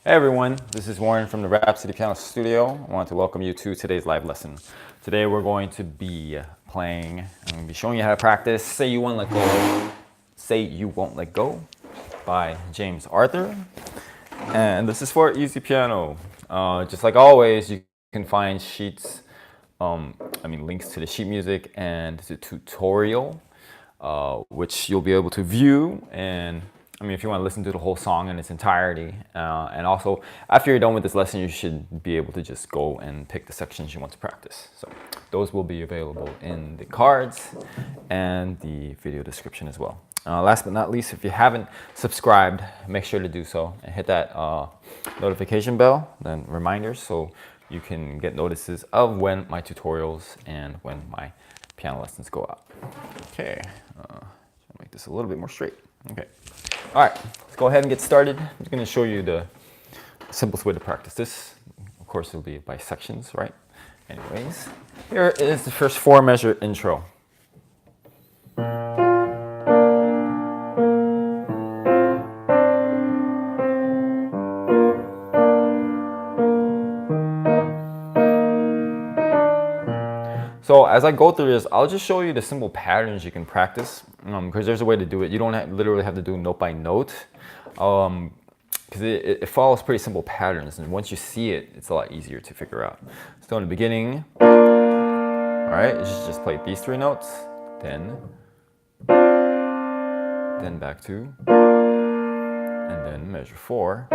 Hey everyone, this is Warren from the Rhapsody Piano Studio. I want to welcome you to today's live lesson. Today we're going to be playing, I'm going to be showing you how to practice Say You Won't Let Go, Say You Won't Let Go by James Arthur. And this is for easy piano. Just like always, you can find sheets, links to the sheet music and the tutorial, which you'll be able to view and if you want to listen to the whole song in its entirety. And also, after you're done with this lesson, you should be able to just go and pick the sections you want to practice. So those will be available in the cards and the video description as well. Last but not least, if you haven't subscribed, make sure to do so and hit that notification bell, then reminders, so you can get notices of when my tutorials and when my piano lessons go out. Okay, make this a little bit more straight. Okay. All right, let's go ahead and get started. I'm just going to show you the simplest way to practice this. Of course, it'll be by sections, right? Anyways, here is the first 4-measure intro. So as I go through this, I'll just show you the simple patterns you can practice, because there's a way to do it. You don't literally have to do note by note, because it follows pretty simple patterns, and once you see it, it's a lot easier to figure out. So in the beginning, all right, you just play these 3 notes, then back 2, and then measure 4.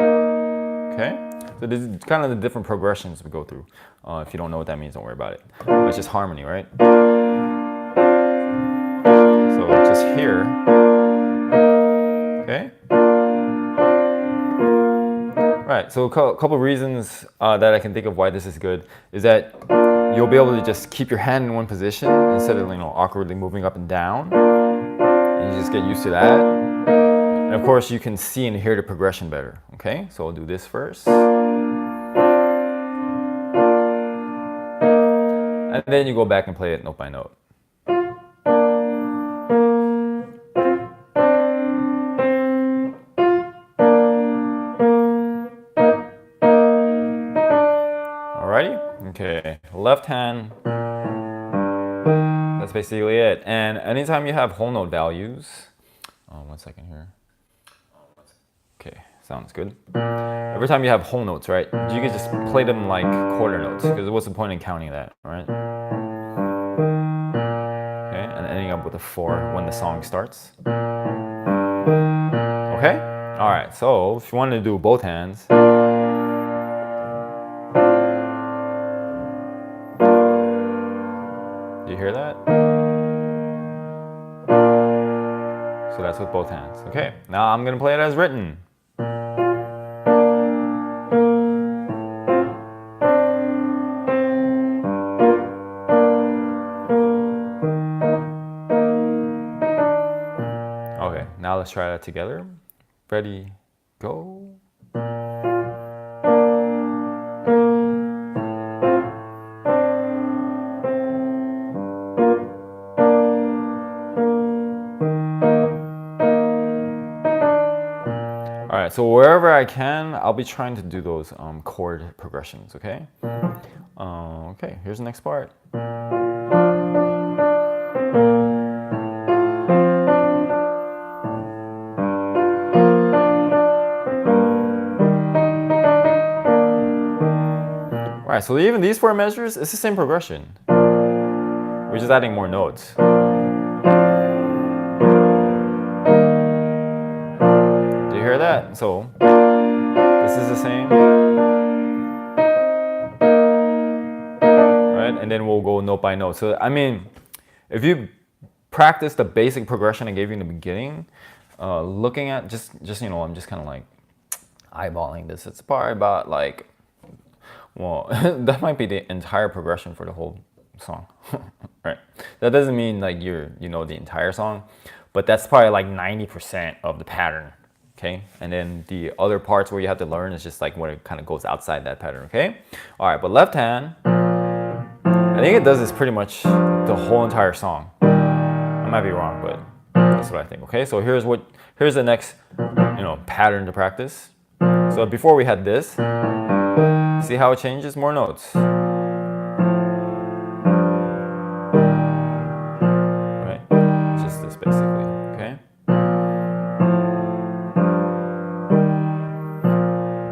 Okay, so this is kind of the different progressions we go through. If you don't know what that means, don't worry about it. It's just harmony, right? So just here, okay? Right, so a couple reasons that I can think of why this is good is that you'll be able to just keep your hand in one position instead of awkwardly moving up and down. And you just get used to that. And of course, you can see and hear the progression better, okay? So I'll do this first. And then you go back and play it note by note. Alrighty? Okay, left hand. That's basically it. And anytime you have whole note values, 1 second here. Okay, sounds good. Every time you have whole notes, right, you can just play them like quarter notes, because what's the point in counting that, right? Okay, and ending up with a 4 when the song starts. Okay? All right, so if you want to do both hands, do you hear that? So that's with both hands. Okay, now I'm going to play it as written. Okay, now let's try that together. Ready, go. All right, so wherever I can, I'll be trying to do those chord progressions, okay? Okay, here's the next part. All right, so even these 4 measures, it's the same progression. We're just adding more notes. Do you hear that? So this is the same. Right? And then we'll go note by note. So if you practice the basic progression I gave you in the beginning, looking at just I'm just kind of like eyeballing this. It's probably about that might be the entire progression for the whole song, right? That doesn't mean like you know the entire song, but that's probably like 90% of the pattern, okay? And then the other parts where you have to learn is just like when it kind of goes outside that pattern, okay? All right, but left hand, I think it does this pretty much the whole entire song. I might be wrong, but that's what I think, okay? So here's the next, pattern to practice. So before we had this, see how it changes? More notes. Right? Just this basically, okay?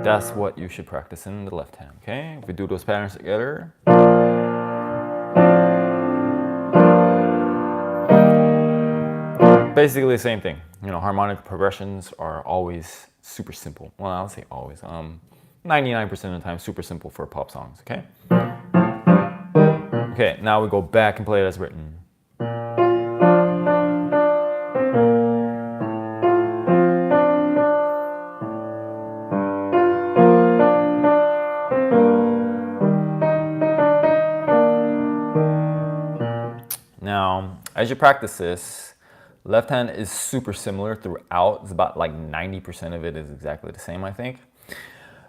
That's what you should practice in the left hand, okay? If we do those patterns together. Basically the same thing. You know, harmonic progressions are always super simple. Well, I'll say always. 99% of the time, super simple for pop songs, okay? Okay, now we go back and play it as written. Now, as you practice this, left hand is super similar throughout. It's about like 90% of it is exactly the same, I think.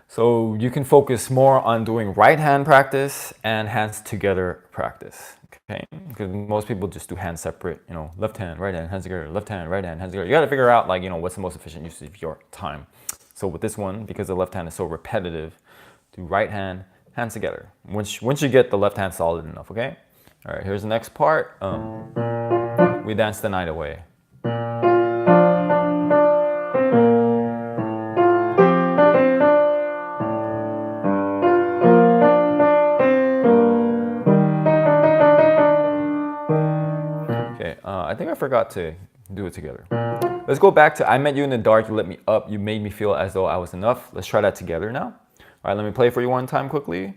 So you can focus more on doing right hand practice and hands together practice, okay? Because most people just do hands separate, you know, left hand, right hand, hands together, left hand, right hand, hands together. You got to figure out, like, you know, what's the most efficient use of your time. So with this one, because the left hand is so repetitive, do right hand, hands together. Once you get the left hand solid enough, okay? All right, here's the next part. We dance the night away. I think I forgot to do it together. Let's go back to I met you in the dark, you lit me up, you made me feel as though I was enough. Let's try that together now. All right, let me play for you one time quickly.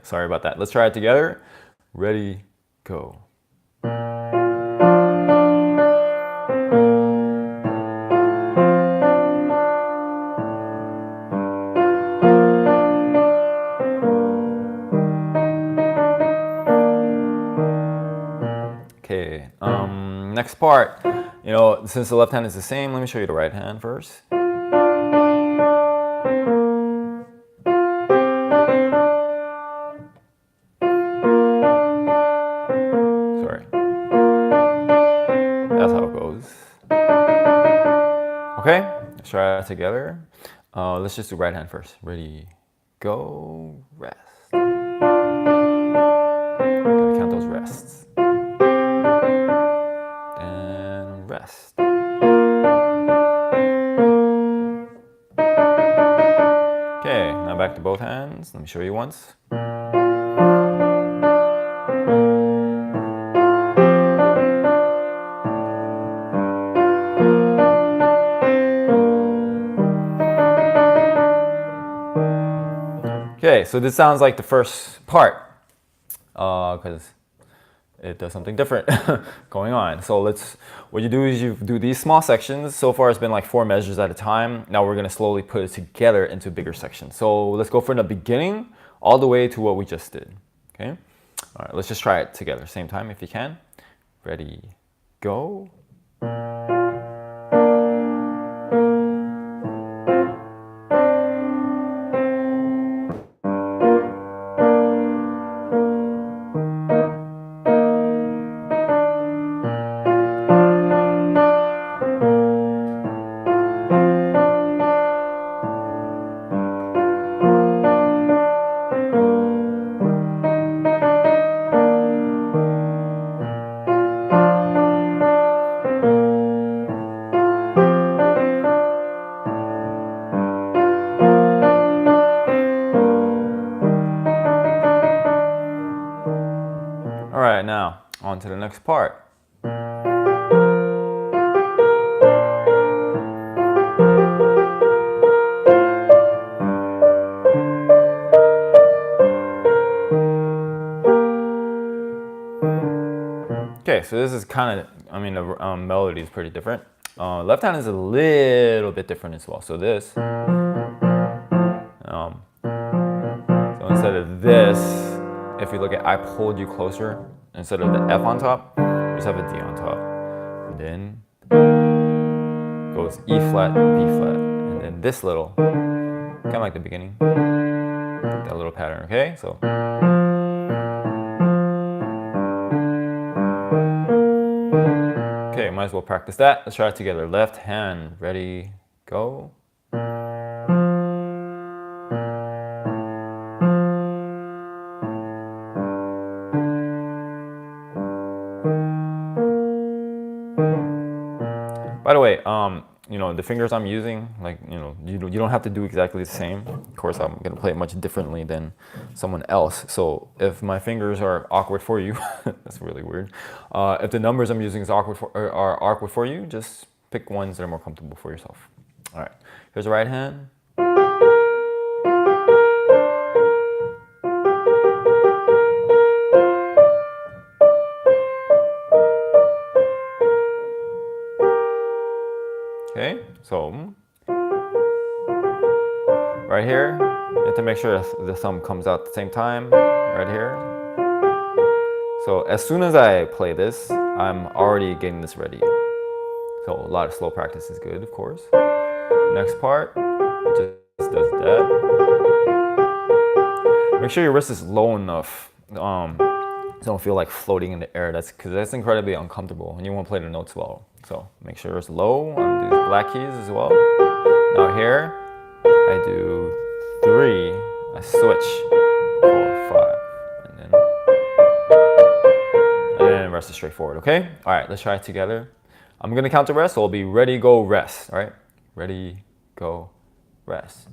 Sorry about that. Let's try it together. Ready, go. Okay, next part, you know, since the left hand is the same, let me show you the right hand first. Sorry. That's how it goes. Okay, let's try that together. Let's just do right hand first. Ready, go, rest. Gotta count those rests. And rest. Okay, now back to both hands. Let me show you once. Okay, so this sounds like the first part, because it does something different going on. So what you do is you do these small sections. So far it's been like 4 measures at a time. Now we're gonna slowly put it together into bigger sections. So let's go from the beginning all the way to what we just did, okay? All right, let's just try it together, same time if you can. Ready, go. All right, now on to the next part. Okay, so this is kind of, I mean, the melody is pretty different. Left hand is a little bit different as well. So this, so instead of this, if you look at I pulled you closer, instead of the F on top, you just have a D on top. And then goes E flat, B flat. And then this little, kind of like the beginning, that little pattern, okay? So might as well practice that. Let's try it together. Left hand, ready, go. By the way, you know, the fingers I'm using, like, you know, you don't have to do exactly the same. Of course, I'm gonna play it much differently than someone else. So if my fingers are awkward for you, that's really weird. If the numbers I'm using are awkward for you, just pick ones that are more comfortable for yourself. All right, here's the right hand. Okay, so right here, you have to make sure the thumb comes out at the same time, right here. So as soon as I play this, I'm already getting this ready. So a lot of slow practice is good, of course. Next part, just does that. Make sure your wrist is low enough. Don't feel like floating in the air. Because that's incredibly uncomfortable and you won't play the notes well. So make sure it's low on these black keys as well. Now here, I do 3, I switch 4, 5, and then rest is straightforward, okay? All right, let's try it together. I'm gonna count the rest, so it'll be ready, go, rest, all right? Ready, go, rest.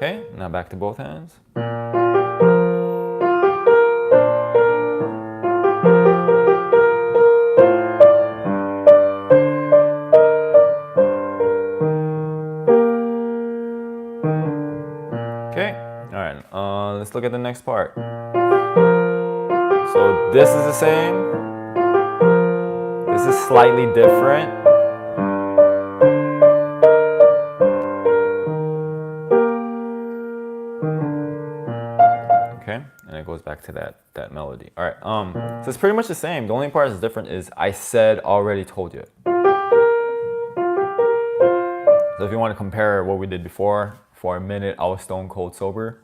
Okay, now back to both hands. Okay, all right, let's look at the next part. So this is the same. This is slightly different. Okay, and it goes back to that melody. All right, so it's pretty much the same. The only part that's different is I said already told you. So if you want to compare what we did before, for a minute I was stone cold sober,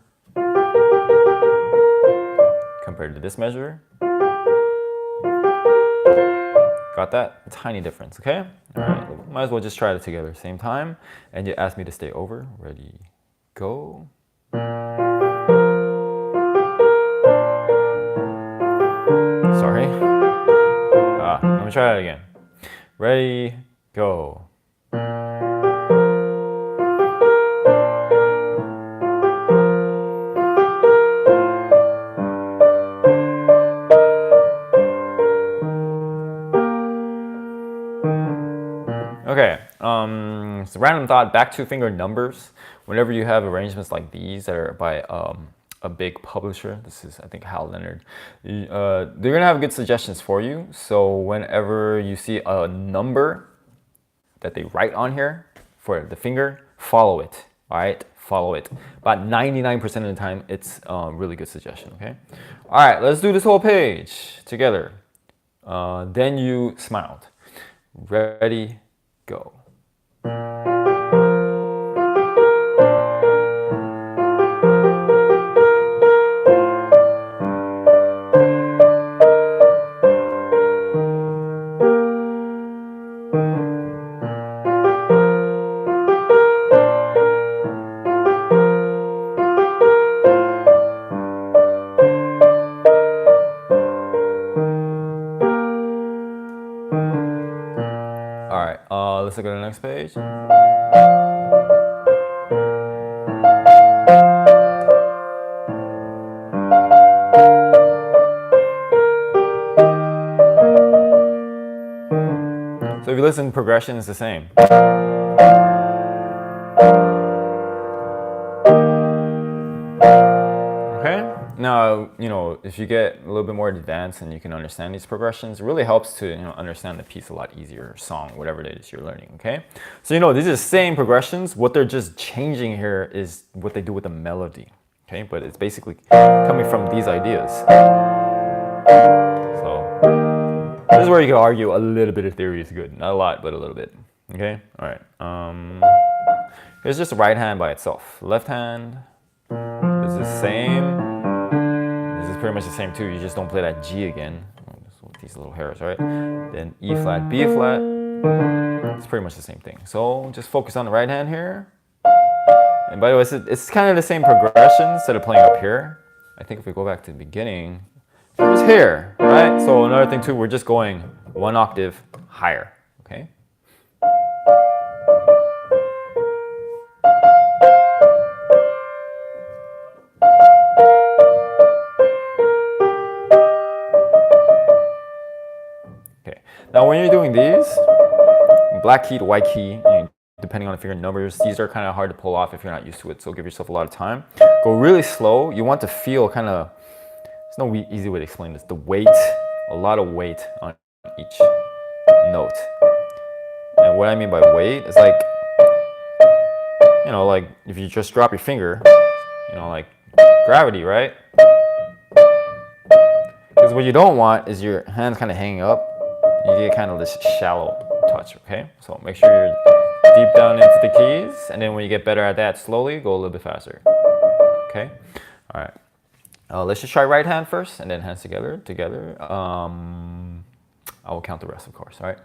compared to this measure. Got that? A tiny difference, okay? All right, might as well just try it together, same time. And you asked me to stay over. Ready, go. Sorry. Let me try that again. Ready, go. Okay, so random thought, back to finger numbers. Whenever you have arrangements like these that are by a big publisher, this is, I think, Hal Leonard, they're gonna have good suggestions for you. So whenever you see a number that they write on here for the finger, follow it, all right? Follow it. About 99% of the time, it's a really good suggestion, okay? All right, let's do this whole page together. Then you smiled. Ready, go. Let's look at the next page. So if you listen, progression is the same. Okay? Now, you know, if you get a little bit more advanced and you can understand these progressions, it really helps to, you know, understand the piece a lot easier, song, whatever it is you're learning, okay? So, you know, these are the same progressions. What they're just changing here is what they do with the melody, okay? But it's basically coming from these ideas. So, this is where you can argue a little bit of theory is good. Not a lot, but a little bit. Okay, all right. Here's just the right hand by itself. Left hand is the same. This is pretty much the same too. You just don't play that G again. With these little hairs, right? Then E flat, B flat. It's pretty much the same thing. So just focus on the right hand here. And by the way, it's kind of the same progression instead of playing up here. I think if we go back to the beginning, it was here, right? So another thing too, we're just going one octave higher, okay? Okay, now when you're doing these, black key to white key, depending on the finger numbers, these are kind of hard to pull off if you're not used to it, so give yourself a lot of time. Go really slow. You want to feel kind of, there's no easy way to explain this, the weight, a lot of weight on each note. And what I mean by weight is like, you know, like if you just drop your finger, you know, like gravity, right? Because what you don't want is your hands kind of hanging up. You get kind of this shallow touch, okay? So make sure you're deep down into the keys, and then when you get better at that, slowly go a little bit faster. Okay, all right. Let's just try right hand first, and then hands together. I will count the rest, of course. All right,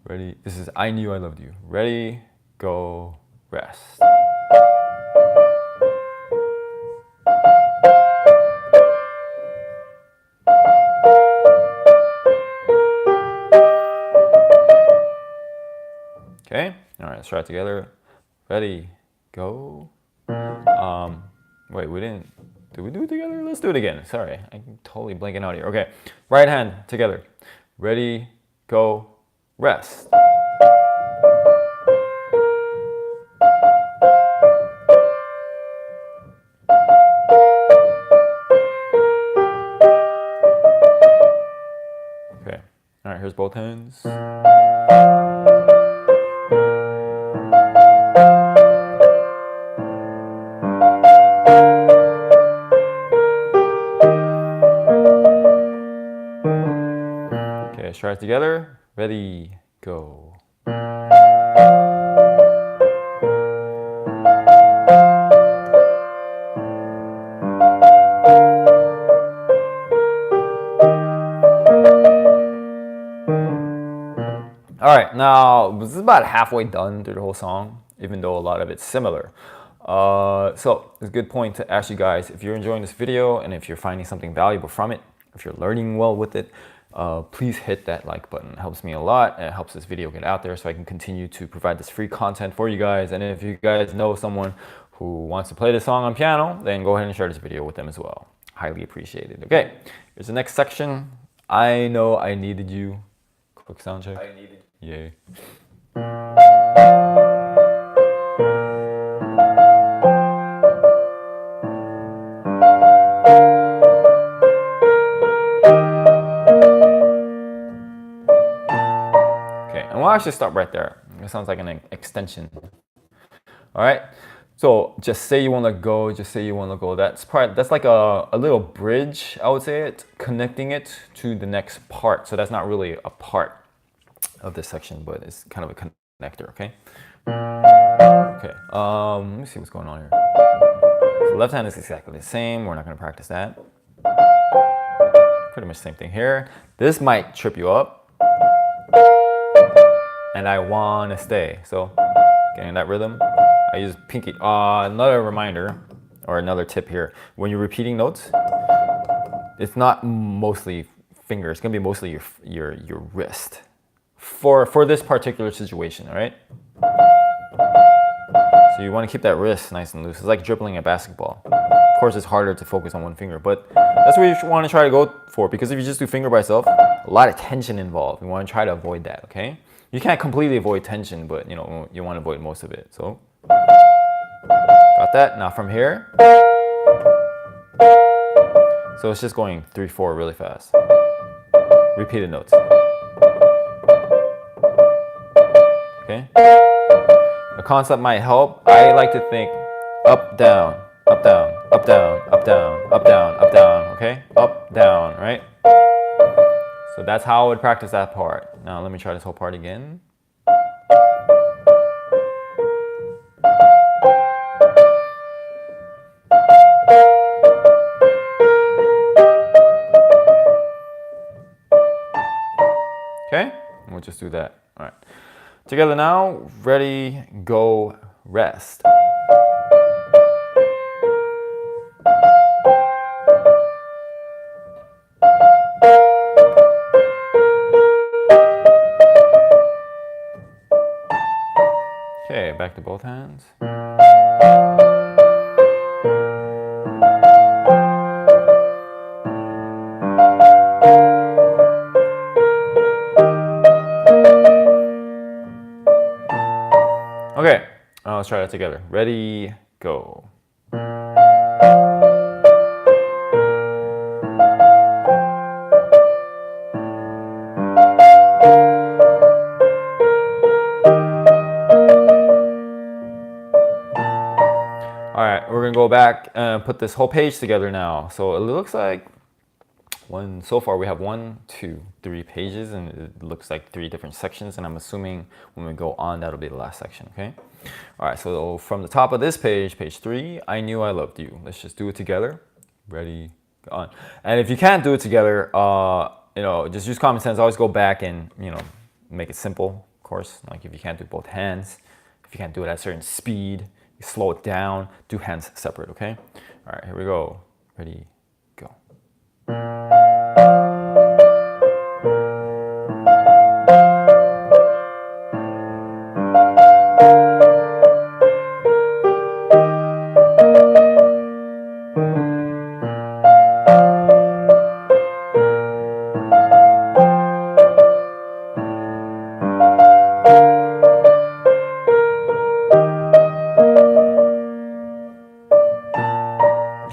ready? This is I Knew I Loved You. Ready, go, rest. Okay, all right, let's try it together. Ready, go. Wait, did we do it together? Let's do it again. Sorry, I'm totally blanking out here. Okay, right hand together. Ready, go, rest. Okay, all right, here's both hands. Let's try it together. Ready, go. All right, now this is about halfway done through the whole song, even though a lot of it's similar. So it's a good point to ask you guys, if you're enjoying this video and if you're finding something valuable from it, if you're learning well with it, please hit that like button. It helps me a lot, and it helps this video get out there so I can continue to provide this free content for you guys. And if you guys know someone who wants to play this song on piano, then go ahead and share this video with them as well. Highly appreciated. Okay, here's the next section. I Know I Needed You. Quick sound check. I needed you. Yay. We'll actually stop right there. It sounds like an extension. All right. So just say you want to go. Just say you want to go. That's like a little bridge, I would say, connecting it to the next part. So that's not really a part of this section, but it's kind of a connector. Okay. Okay. Let me see what's going on here. So left hand is exactly the same. We're not going to practice that. Pretty much the same thing here. This might trip you up. And I wanna stay. So getting that rhythm, I use pinky. Another reminder or another tip here: when you're repeating notes, it's not mostly finger. It's gonna be mostly your wrist for this particular situation. All right. So you want to keep that wrist nice and loose. It's like dribbling a basketball. Of course, it's harder to focus on one finger, but that's what you want to try to go for, because if you just do finger by itself, a lot of tension involved. You want to try to avoid that. Okay. You can't completely avoid tension, but you know you want to avoid most of it. So got that. Now from here, so it's just going 3/4 really fast. Repeated notes. Okay. A concept might help. I like to think up, down, up, down, up, down, up, down, up, down, up, down. Okay, up, down, right? So that's how I would practice that part. Now let me try this whole part again. Okay, we'll just do that. All right, together now. Ready, go, rest. Okay, back to both hands. Okay, let's try that together. Ready, go. All right, we're gonna go back and put this whole page together now. So it looks like so far we have 1, 2, 3 pages, and it looks like 3 different sections. And I'm assuming when we go on, that'll be the last section. Okay. All right. So from the top of this page, page 3, I knew I loved you. Let's just do it together. Ready, go on. And if you can't do it together, just use common sense. Always go back and make it simple. Of course, like if you can't do both hands, if you can't do it at a certain speed, you slow it down. Do hands separate. Okay. All right. Here we go. Ready, go.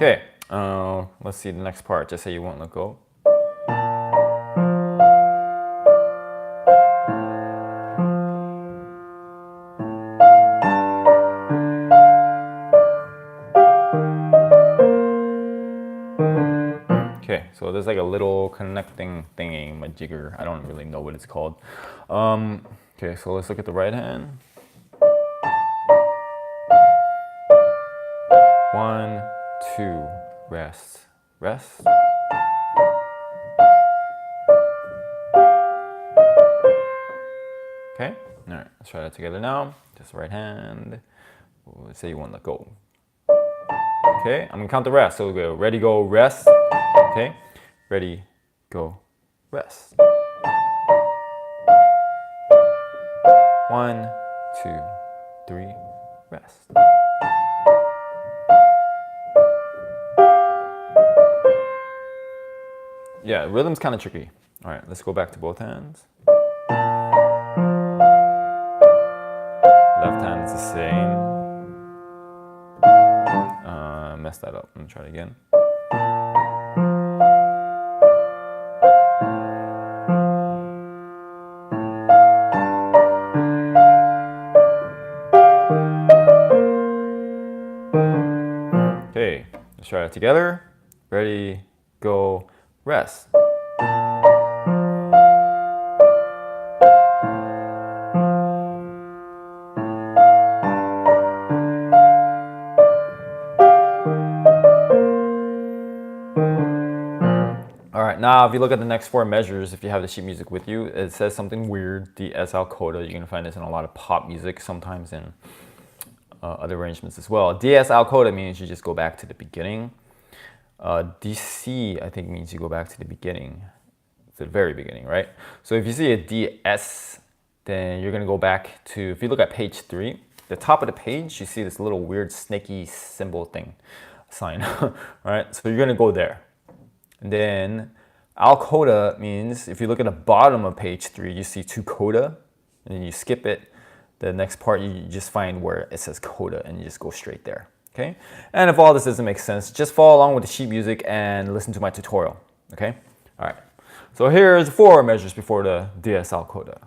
Okay, let's see the next part. Just say you won't let go. Okay, so there's like a little connecting thingy, my jigger. I don't really know what it's called. Okay, so let's look at the right hand. 1, 2, rest, rest. Okay, all right, let's try that together now. Just right hand. Let's say you won't let go. Okay, I'm gonna count the rest. So we'll go ready, go, rest. Okay, ready, go, rest. 1, 2, 3, rest. Yeah, rhythm's kind of tricky. All right, let's go back to both hands. Left hand is the same. Messed that up. I'm gonna try it again. Okay, let's try it together. Ready, go, rest. All right, now if you look at the next 4 measures, if you have the sheet music with you, it says something weird, DS-Al coda. You're gonna find this in a lot of pop music, sometimes in other arrangements as well. DS-Al coda means you just go back to the beginning. DC, I think, means you go back to the beginning, to the very beginning, right? So if you see a DS, then you're gonna go back to, if you look at page 3, the top of the page, you see this little weird snaky symbol thing, sign, all right? So you're gonna go there. And then al coda means, if you look at the bottom of page 3, you see 2 coda, and then you skip it. The next part, you just find where it says coda, and you just go straight there. Okay? And if all this doesn't make sense, just follow along with the sheet music and listen to my tutorial. Okay? All right. So here's 4 measures before the DS-Al coda.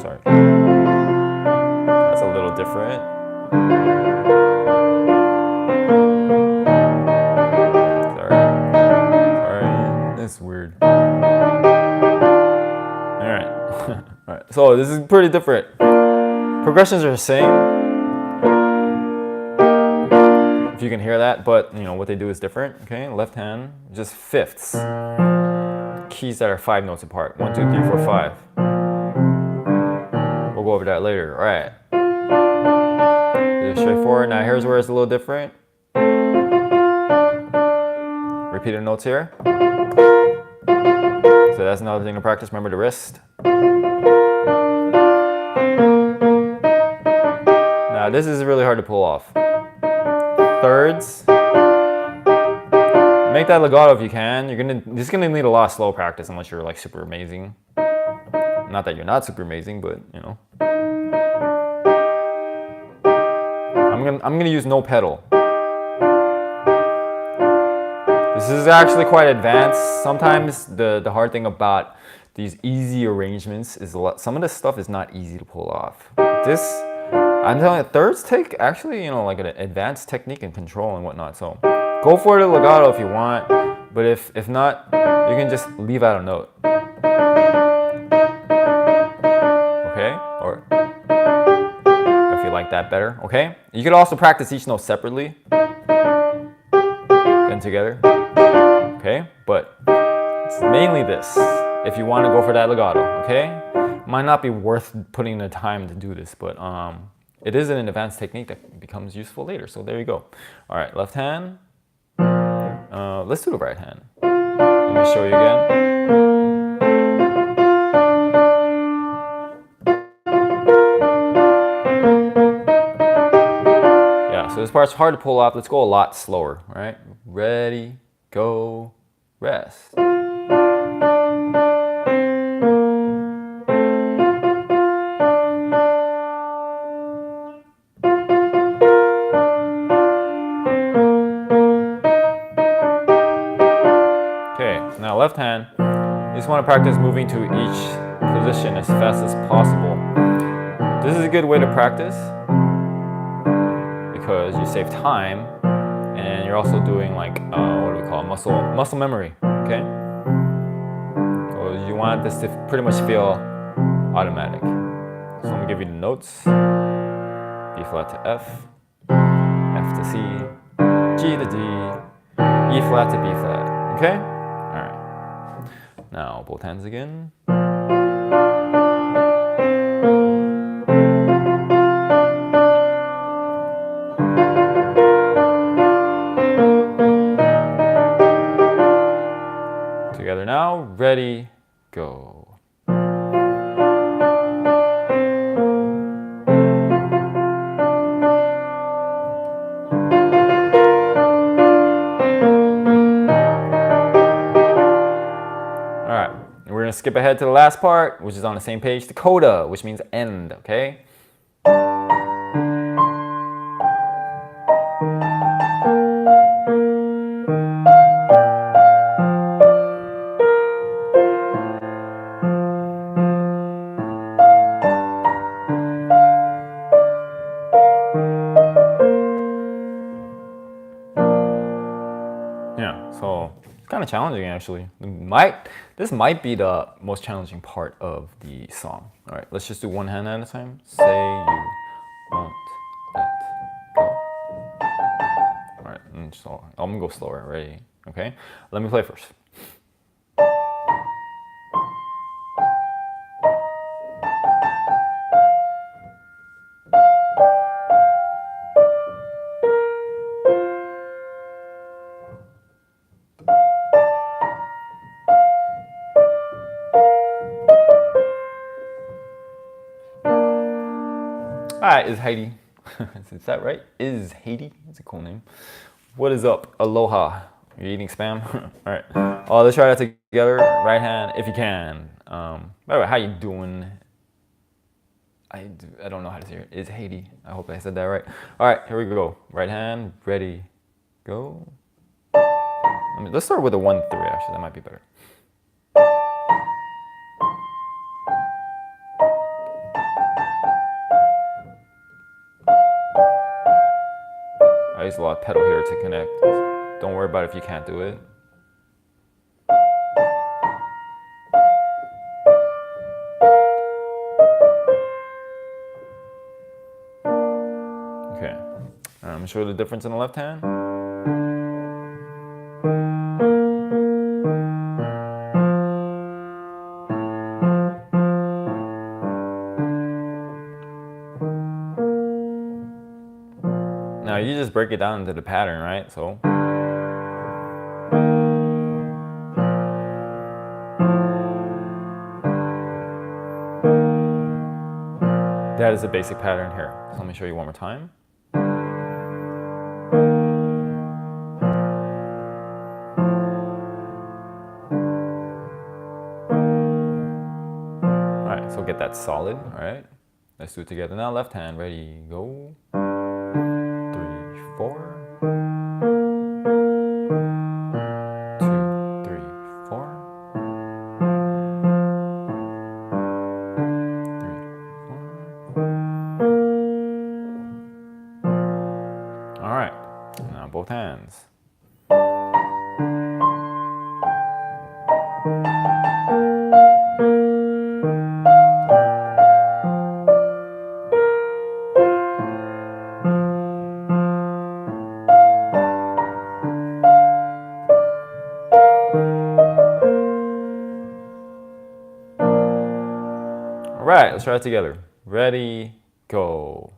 Sorry. That's a little different. Sorry. It's weird. All right. All right. So this is pretty different. Progressions are the same. If if you can hear that, but you know what they do is different. Okay, left hand, just fifths. Keys that are 5 notes apart. 1, 2, 3, 4, 5. We'll go over that later. All right. It's straightforward. Now here's where it's a little different. Repeated notes here. So that's another thing to practice. Remember the wrist. Now this is really hard to pull off. Thirds. Make that legato if you can. You're just gonna need a lot of slow practice unless you're like super amazing. Not that you're not super amazing, but you know. I'm gonna use no pedal. This is actually quite advanced. Sometimes the hard thing about these easy arrangements is some of this stuff is not easy to pull off. This, I'm telling you, thirds take actually, you know, like an advanced technique and control and whatnot. So go for the legato if you want, but if not, you can just leave out a note. Okay? Or if you like that better, okay? You could also practice each note separately, then together, okay? But it's mainly this, if you want to go for that legato, okay? Might not be worth putting the time to do this, but it is an advanced technique that becomes useful later, so there you go. All right, left hand. Let's do the right hand. Let me show you again. Yeah, so this part's hard to pull off. Let's go a lot slower, all right? Ready, go, rest. Now left hand, you just want to practice moving to each position as fast as possible. This is a good way to practice because you save time and you're also doing like, what do we call it? Muscle memory, okay? So you want this to pretty much feel automatic. So I'm gonna give you the notes. B flat to F, F to C, G to D, E flat to B flat, okay? Now, both hands again. Together now, ready, go. We're gonna skip ahead to the last part, which is on the same page, the coda, which means end, okay? Yeah, so it's kind of challenging actually. This might be the most challenging part of the song. All right, let's just do one hand at a time. Say you won't let go. All right, so I'm gonna go slower. Ready? Okay, let me play first. Alright, is Heidi. Is that right? Is Heidi? It's a cool name. What is up? Aloha. You're eating spam? Alright. Oh, let's try that together. Right hand, if you can. By the way, how you doing? I don't know how to say it. Is Heidi. I hope I said that right. Alright, here we go. Right hand, ready, go. Let's start with a 1-3 actually, that might be better. I use a lot of pedal here to connect. Don't worry about it if you can't do it. Okay, I'm I'm sure the difference in the left hand. Now you just break it down into the pattern, right? So. That is a basic pattern here. So let me show you one more time. All right, so get that solid, all right? Let's do it together now. Left hand, ready, go. 3, 4. 2, 3, 4. 3, 4. All right, now both hands. All right, let's try it together. Ready, go.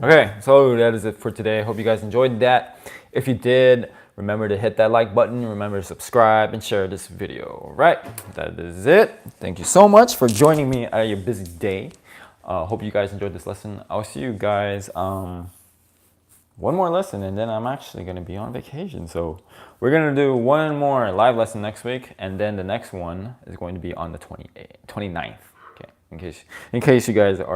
Okay, so that is it for today. I hope you guys enjoyed that. If you did, remember to hit that like button. Remember to subscribe and share this video. All right, that is it. Thank you so much for joining me at your busy day. Hope you guys enjoyed this lesson. I'll see you guys one more lesson, and then I'm actually going to be on vacation. So we're going to do one more live lesson next week, and then the next one is going to be on the 29th. Okay, in case you guys are